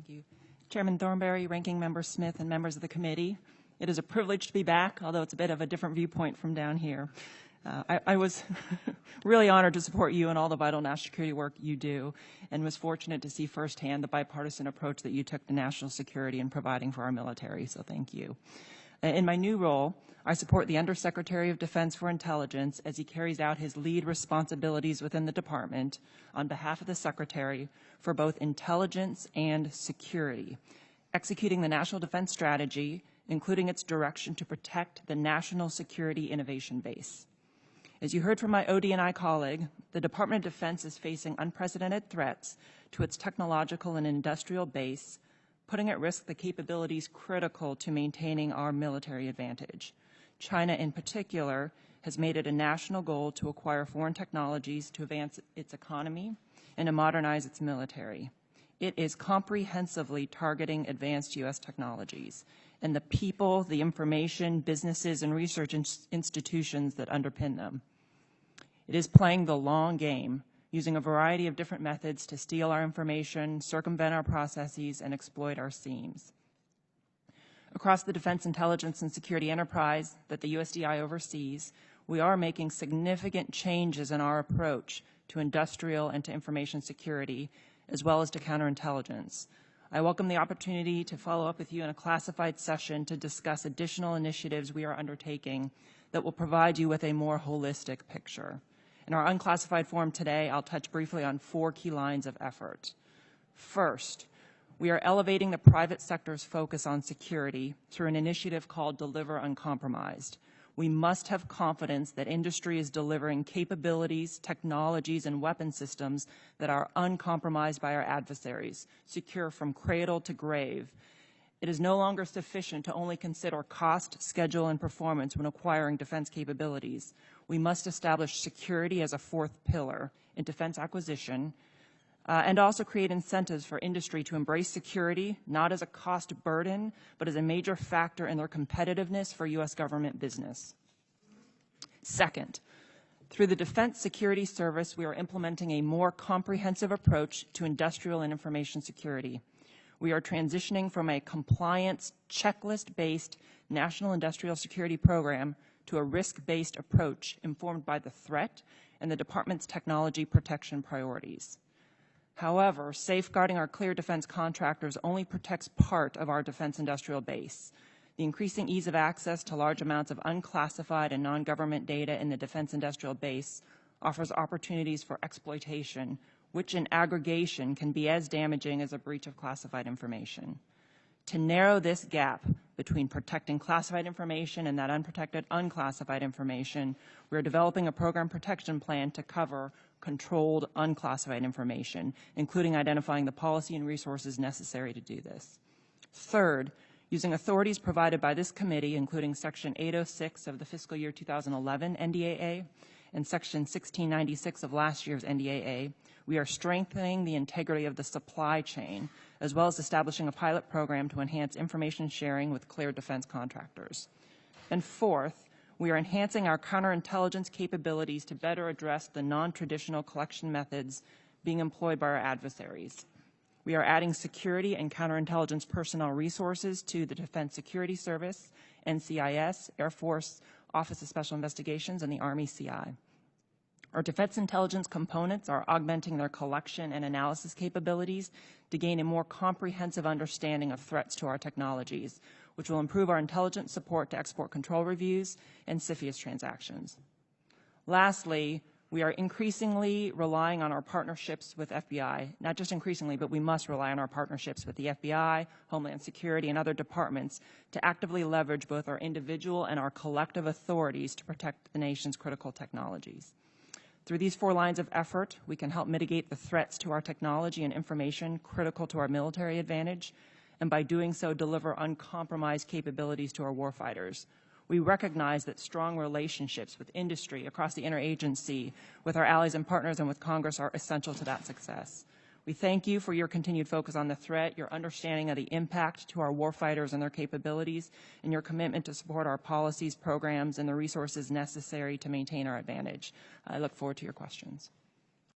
Thank you. Chairman Thornberry, Ranking Member Smith, and members of the committee. It is a privilege to be back, although it's a bit of a different viewpoint from down here. I was really honored to support you in all the vital national security work you do, and was fortunate to see firsthand the bipartisan approach that you took to national security and providing for our military, so thank you. In my new role, I support the Undersecretary of Defense for Intelligence as he carries out his lead responsibilities within the department on behalf of the Secretary for both intelligence and security, executing the National Defense Strategy, including its direction to protect the national security innovation base. As you heard from my OD&I colleague, the Department of Defense is facing unprecedented threats to its technological and industrial base, putting at risk the capabilities critical to maintaining our military advantage. China, in particular, has made it a national goal to acquire foreign technologies to advance its economy and to modernize its military. It is comprehensively targeting advanced U.S. technologies and the people, the information, businesses, and research institutions that underpin them. It is playing the long game, using a variety of different methods to steal our information, circumvent our processes, and exploit our seams. Across the defense, intelligence, and security enterprise that the USDI oversees, we are making significant changes in our approach to industrial and to information security, as well as to counterintelligence. I welcome the opportunity to follow up with you in a classified session to discuss additional initiatives we are undertaking that will provide you with a more holistic picture. In our unclassified forum today, I'll touch briefly on 4 key lines of effort. First, we are elevating the private sector's focus on security through an initiative called Deliver Uncompromised. We must have confidence that industry is delivering capabilities, technologies, and weapon systems that are uncompromised by our adversaries, secure from cradle to grave. It is no longer sufficient to only consider cost, schedule, and performance when acquiring defense capabilities. We must establish security as a 4th pillar in defense acquisition, and also create incentives for industry to embrace security, not as a cost burden, but as a major factor in their competitiveness for U.S. government business. Second, through the Defense Security Service, we are implementing a more comprehensive approach to industrial and information security. We are transitioning from a compliance checklist-based national industrial security program to a risk-based approach informed by the threat and the department's technology protection priorities. However, safeguarding our clear defense contractors only protects part of our defense industrial base. The increasing ease of access to large amounts of unclassified and non-government data in the defense industrial base offers opportunities for exploitation, which in aggregation can be as damaging as a breach of classified information. To narrow this gap between protecting classified information and that unprotected unclassified information, we are developing a program protection plan to cover controlled unclassified information, including identifying the policy and resources necessary to do this. Third, using authorities provided by this committee, including Section 806 of the fiscal year 2011 NDAA and Section 1696 of last year's NDAA, we are strengthening the integrity of the supply chain, as well as establishing a pilot program to enhance information sharing with cleared defense contractors. And fourth, we are enhancing our counterintelligence capabilities to better address the non-traditional collection methods being employed by our adversaries. We are adding security and counterintelligence personnel resources to the Defense Security Service, NCIS, Air Force, Office of Special Investigations, and the Army CI. Our defense intelligence components are augmenting their collection and analysis capabilities to gain a more comprehensive understanding of threats to our technologies, which will improve our intelligence support to export control reviews and CFIUS transactions. Lastly, we are increasingly relying on our partnerships with FBI, not just increasingly, but we must rely on our partnerships with the FBI, Homeland Security, and other departments to actively leverage both our individual and our collective authorities to protect the nation's critical technologies. Through these 4 lines of effort, we can help mitigate the threats to our technology and information critical to our military advantage, and by doing so, deliver uncompromised capabilities to our warfighters. We recognize that strong relationships with industry across the interagency, with our allies and partners, and with Congress are essential to that success. We thank you for your continued focus on the threat, your understanding of the impact to our warfighters and their capabilities, and your commitment to support our policies, programs, and the resources necessary to maintain our advantage. I look forward to your questions.